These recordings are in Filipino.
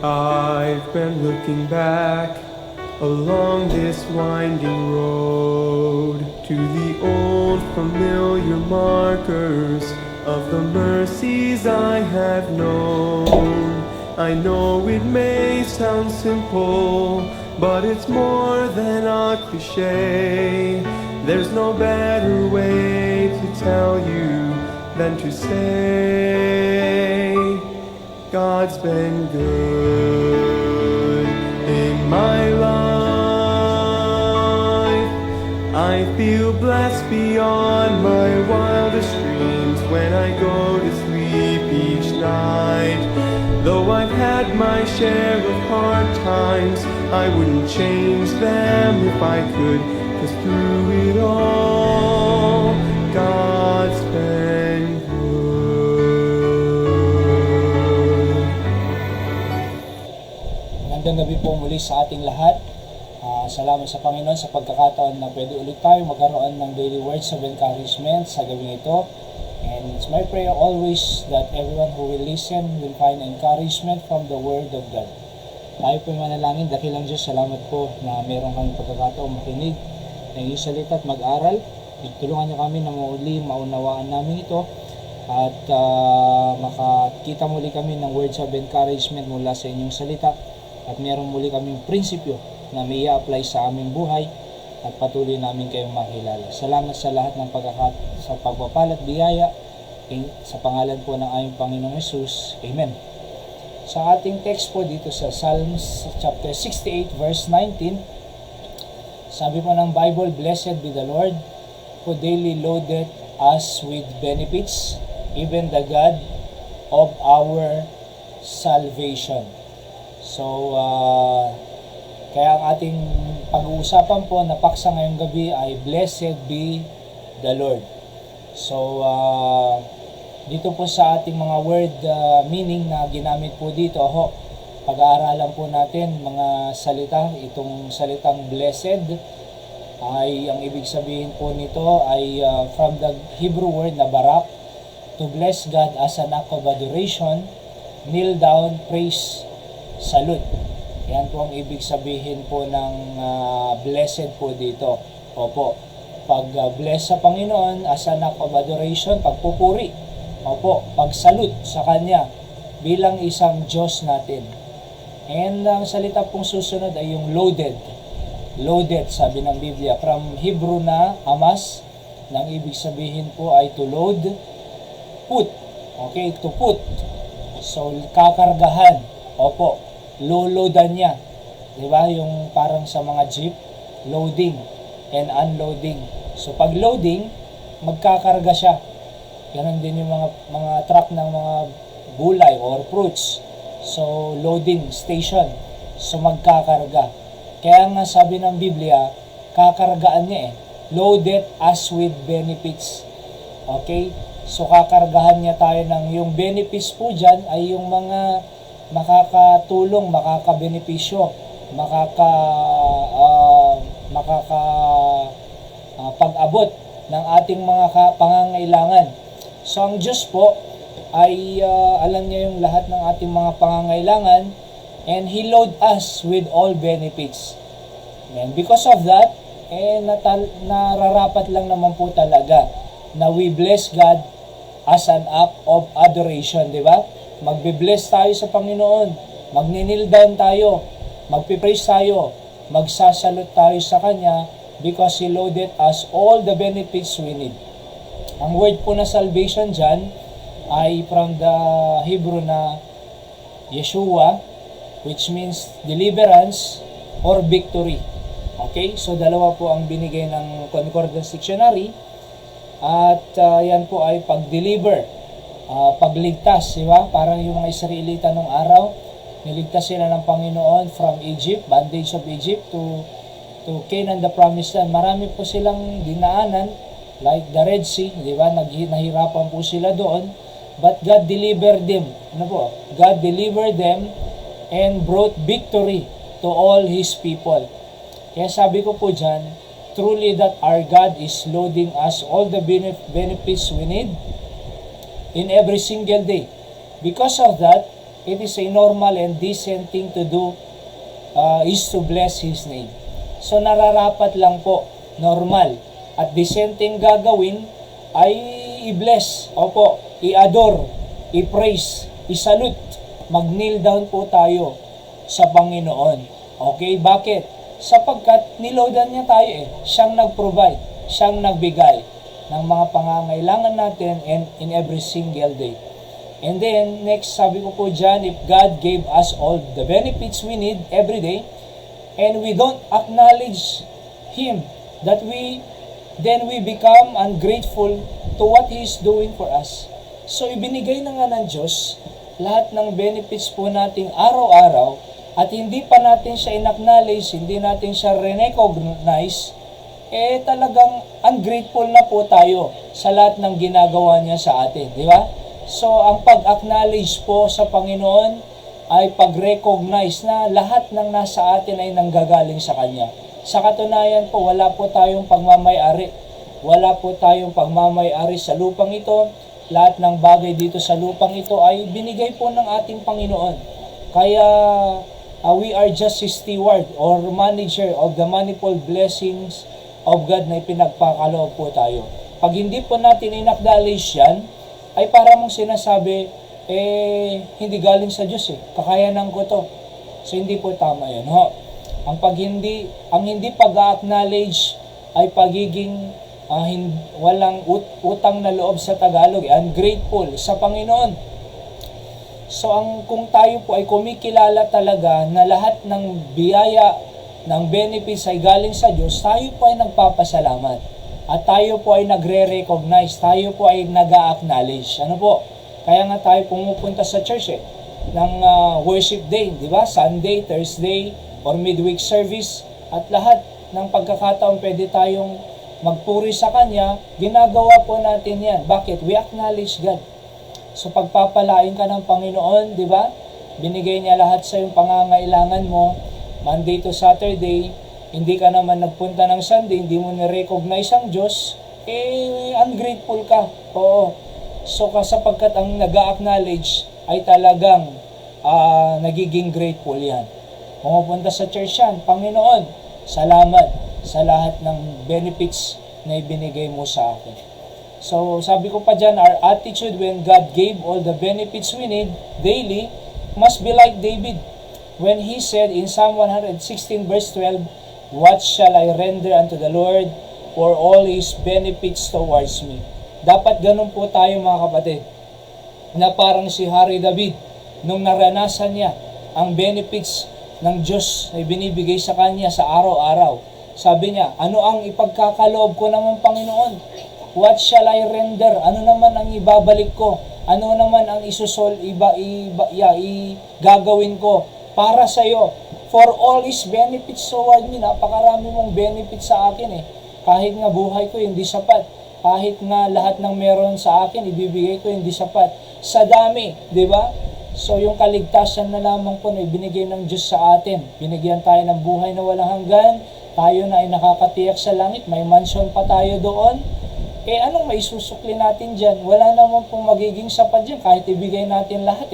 I've been looking back along this winding road to the old familiar markers of the mercies I have known. I know it may sound simple, but it's more than a cliche. There's no better way to tell you than to say God's been good in my life. I feel blessed beyond my wildest dreams when I go to sleep each night. Though I've had my share of hard times, I wouldn't change them if I could, 'cause through it all, God's been good. Magandang gabi po muli sa ating lahat. Salamat sa Panginoon sa pagkakataon na pwede ulit tayo magkaroon ng daily words of encouragement sa gabing ito. And it's my prayer always that everyone who will listen will find encouragement from the Word of God. Tayo po manalangin. Dakilang Diyos, salamat po na meron kami pagkakataon makinig ng iyong salita at mag-aral. Tulungan niyo kami na muli maunawaan namin ito at makakita muli kami ng words of encouragement mula sa inyong salita at meron muli kaming prinsipyo na may i-apply sa aming buhay at patuloy namin kayong makilala. Salamat sa lahat ng sa pagpapalat biyaya sa pangalan po ng aming Panginoong Hesus. Amen. Sa ating text po dito sa Psalms chapter 68 verse 19, sabi po ng Bible, "Blessed be the Lord who daily loadeth us with benefits, even the God of our salvation." So, kaya ang ating pag-uusapan po na paksa ngayong gabi ay Blessed be the Lord. So, dito po sa ating mga word meaning na ginamit po dito, pag-aaralan po natin mga salita. Itong salitang blessed ay, ang ibig sabihin po nito ay from the Hebrew word na barak, to bless God as an act of adoration, kneel down, praise, salute. Yan po ang ibig sabihin po ng blessed po dito. Opo, pag-bless sa Panginoon as an act of adoration, pagpupuri. Opo, pag-salute sa Kanya bilang isang Diyos natin. And ang salita pong susunod ay yung loaded. Loaded, sabi ng Biblia, from Hebrew na amas, nang ibig sabihin po ay to load, put. Okay, to put. So, kakargahan. Opo, loloadan niya. Diba? Yung parang sa mga jeep, loading and unloading. So, pag loading, magkakarga siya. Ganon din yung mga truck ng mga gulay or fruits. So, loading station. So, magkakarga. Kaya nga sabi ng Biblia, kakargaan niya loaded us with benefits. Okay? So, kakargahan niya tayo ng yung benefits po dyan ay yung mga makakatulong, makakabenepisyo, pag-abot ng ating mga pangangailangan. So, ang Diyos po ay alam niya yung lahat ng ating mga pangangailangan, and He load us with all benefits. And because of that, nararapat lang naman po talaga na we bless God as an act of adoration, di ba? Magbe-bless tayo sa Panginoon, magninil down tayo, magpipraise tayo, magsasalute tayo sa Kanya because He loaded us all the benefits we need. Ang word po na salvation dyan ay from the Hebrew na Yeshua, which means deliverance or victory. Okay? So, dalawa po ang binigay ng Concordance Dictionary. At yan po ay pag-deliver, pagligtas, di ba? Parang yung mga Israelita nung araw, niligtas sila ng Panginoon from Egypt, bondage of Egypt to Canaan, the promised land. Marami po silang dinaanan, like the Red Sea, di ba? Nahirapan po sila doon. But God delivered them. Ano po? God delivered them and brought victory to all His people. Kaya sabi ko po dyan, truly that our God is loading us all the benefits we need in every single day. Because of that, it is a normal and decent thing to do is to bless His name. So nararapat lang po, normal, at decent thing gagawin ay i-bless, opo, i-adore, i-praise, i-salute, mag-kneel down po tayo sa Panginoon. Okay, bakit? Sapagkat niloadan niya tayo siyang nag-provide, siyang nagbigay ng mga pangangailangan natin and in every single day. And then, next, sabi ko po dyan, if God gave us all the benefits we need every day, and we don't acknowledge Him, then we become ungrateful to what He is doing for us. So, ibinigay na nga ng Diyos lahat ng benefits po nating araw-araw, at hindi pa natin siya in-acknowledge, hindi natin siya recognize, talagang ungrateful na po tayo sa lahat ng ginagawa niya sa atin, di ba? So, ang pag-acknowledge po sa Panginoon ay pag-recognize na lahat ng nasa atin ay nanggagaling sa Kanya. Sa katunayan po, wala po tayong pagmamay-ari. Wala po tayong pagmamay-ari sa lupang ito. Lahat ng bagay dito sa lupang ito ay binigay po ng ating Panginoon. Kaya, we are just a steward or manager of the manifold blessings of God na ipinagpakaloob po tayo. Pag hindi po natin in-acknowledge yan, ay para mong sinasabi, hindi galing sa Diyos kakayanan ko to. So, hindi po tama yun. Ang hindi pag-acknowledge ay pagiging walang utang na loob sa Tagalog, ungrateful sa Panginoon. So, kung tayo po ay kumikilala talaga na lahat ng biyaya, ng benefits ay galing sa Diyos, tayo po ay nagpapasalamat. At tayo po ay nagre-recognize, tayo po ay nag-a-acknowledge. Ano po? Kaya nga tayo pumupunta sa church ng worship day, di ba? Sunday, Thursday, or midweek service. At lahat ng pagkakataon pwede tayong magpuri sa Kanya, ginagawa po natin yan. Bakit? We acknowledge God. So pagpapalain ka ng Panginoon, di ba? Binigay niya lahat sa yung pangangailangan mo, Monday to Saturday, hindi ka naman nagpunta ng Sunday, hindi mo na-recognize ang Diyos, ungrateful ka. Oo. So sapagkat ang nag-a-acknowledge ay talagang nagiging grateful yan. Pumupunta sa church yan, Panginoon, salamat sa lahat ng benefits na ibinigay mo sa akin. So, sabi ko pa dyan, our attitude when God gave all the benefits we need daily must be like David when he said in Psalm 116 verse 12, "What shall I render unto the Lord for all His benefits towards me?" Dapat ganun po tayo mga kapatid, na parang si Hari David, nung naranasan niya ang benefits ng Diyos na binibigay sa kanya sa araw-araw. Sabi niya, ano ang ipagkakaloob ko naman, Panginoon? What shall I render? Ano naman ang ibabalik ko? Ano naman ang gagawin ko para sa iyo? For all His benefits toward me. Napakarami mong benefits sa akin Kahit nga buhay ko hindi sapat. Kahit nga lahat ng meron sa akin, ibibigay ko hindi sapat. Sa dami, di ba? So yung kaligtasan na lamang po na ibinigay ng Diyos sa atin. Binigyan tayo ng buhay na walang hanggan. Tayo na ay nakakatiyak sa langit. May mansion pa tayo doon. Anong maisusukli natin dyan? Wala naman pong magiging sapat dyan kahit ibigay natin lahat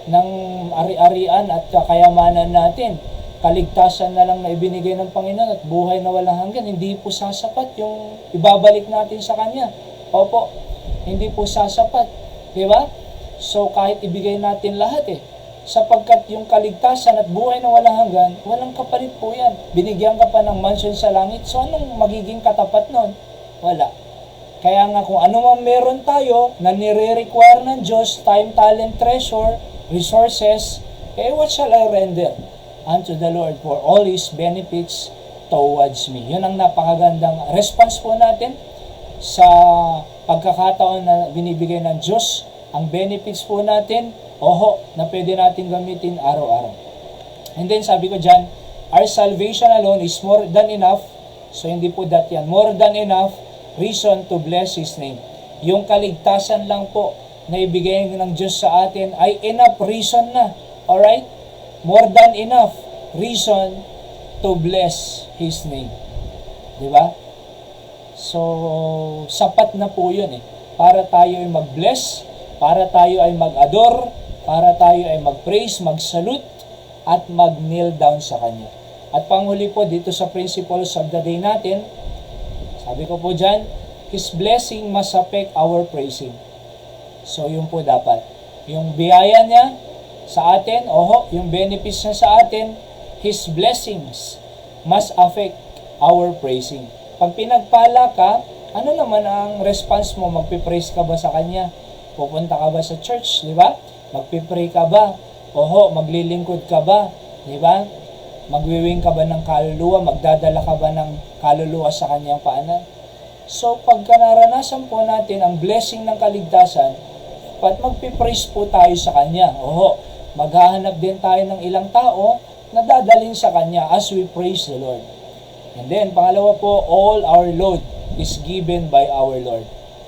ng ari-arian at kayamanan natin. Kaligtasan na lang na ibinigay ng Panginoon at buhay na walang hanggan, hindi po sasapat yung ibabalik natin sa Kanya. Opo, hindi po sasapat. Diba? So kahit ibigay natin lahat sapagkat yung kaligtasan at buhay na walang hanggan, walang kapalit po yan. Binigyan ka pa ng mansion sa langit, so anong magiging katapat nun? Wala. Kaya nga kung ano man meron tayo na nire-require ng Diyos, time, talent, treasure, resources, what shall I render unto the Lord for all His benefits towards me? Yun ang napakagandang response po natin sa pagkakataon na binibigay ng Diyos. Ang benefits po natin, na pwede natin gamitin araw-araw. And then sabi ko dyan, our salvation alone is more than enough. So hindi po that yan. More than enough reason to bless His name. Yung kaligtasan lang po na ibigay ng Diyos sa atin ay enough reason na. Alright? More than enough reason to bless His name. Diba? So, sapat na po yun para tayo ay mag-bless, para tayo ay mag-adore, para tayo ay mag-praise, mag-salute, at mag-kneel down sa Kanya. At panghuli po dito sa principles of the day natin, sabi ko po dyan, His blessing must affect our praising. So yun po dapat. Yung biyaya niya sa atin, yung benefits niya sa atin, His blessings must affect our praising. Pag pinagpala ka, ano naman ang response mo? Magpipraise ka ba sa Kanya? Pupunta ka ba sa church? Di ba? Magpipray ka ba? Maglilingkod ka ba? Di ba? Magwiwing ka ba ng kaluluwa? Magdadala ka ba ng kaluluwa sa Kanyang paanan? So, pagka naranasan po natin ang blessing ng kaligtasan, magpipraise po tayo sa Kanya. Maghahanap din tayo ng ilang tao na dadalhin sa Kanya as we praise the Lord. And then, pangalawa po, all our load is given by our Lord.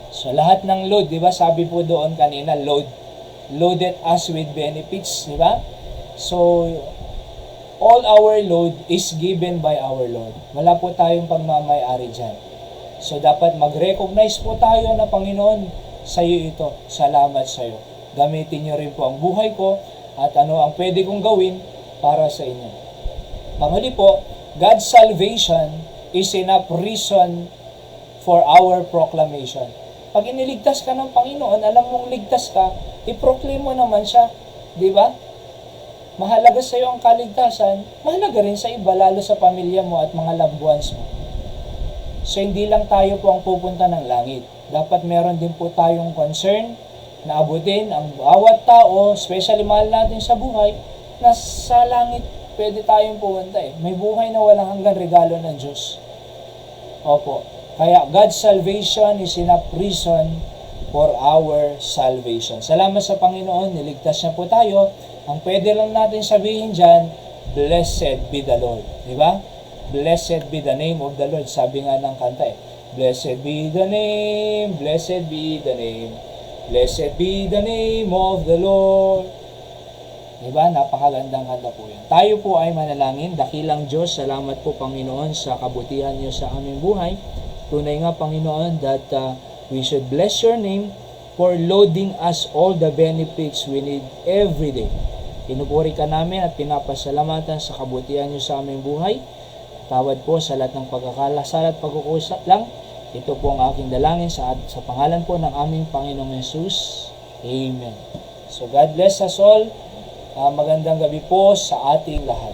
So, lahat ng load, di ba? Sabi po doon kanina, loaded us with benefits, di ba? So, all our load is given by our Lord. Wala po tayong pagmamayari dyan. So, dapat mag-recognize po tayo na Panginoon, sa iyo ito. Salamat sa iyo. Gamitin niyo rin po ang buhay ko at ano ang pwede kong gawin para sa inyo. Panghuli po, God's salvation is enough reason for our proclamation. Pag iniligtas ka ng Panginoon, alam mong ligtas ka, i-proclaim mo naman siya. Di ba? Mahalaga sa iyo ang kaligtasan, mahalaga rin sa iba, lalo sa pamilya mo at mga loved ones mo. So, hindi lang tayo po ang pupunta ng langit. Dapat meron din po tayong concern na abutin ang bawat tao, especially mahal natin sa buhay, na sa langit pwede tayong pumunta May buhay na walang hanggang regalo ng Diyos. Opo. Kaya God's salvation is enough reason for our salvation. Salamat sa Panginoon, niligtas niya po tayo. Ang pwede lang natin sabihin dyan, blessed be the Lord. Di ba? Blessed be the name of the Lord. Sabi nga ng kanta blessed be the name, blessed be the name, blessed be the name of the Lord. Diba? Napakagandang kanta po yan. Tayo po ay manalangin. Dakilang Diyos, salamat po Panginoon sa kabutihan niyo sa aming buhay. Tunay nga Panginoon that we should bless your name for loading us all the benefits we need every day. Pinupuri ka namin at pinapasalamatan sa kabutihan niyo sa aming buhay. Tawad po sa lahat ng pagkakalasal at pagkukusap lang. Ito po ang aking dalangin sa pangalan po ng aming Panginoong Jesus. Amen. So God bless us all. Magandang gabi po sa ating lahat.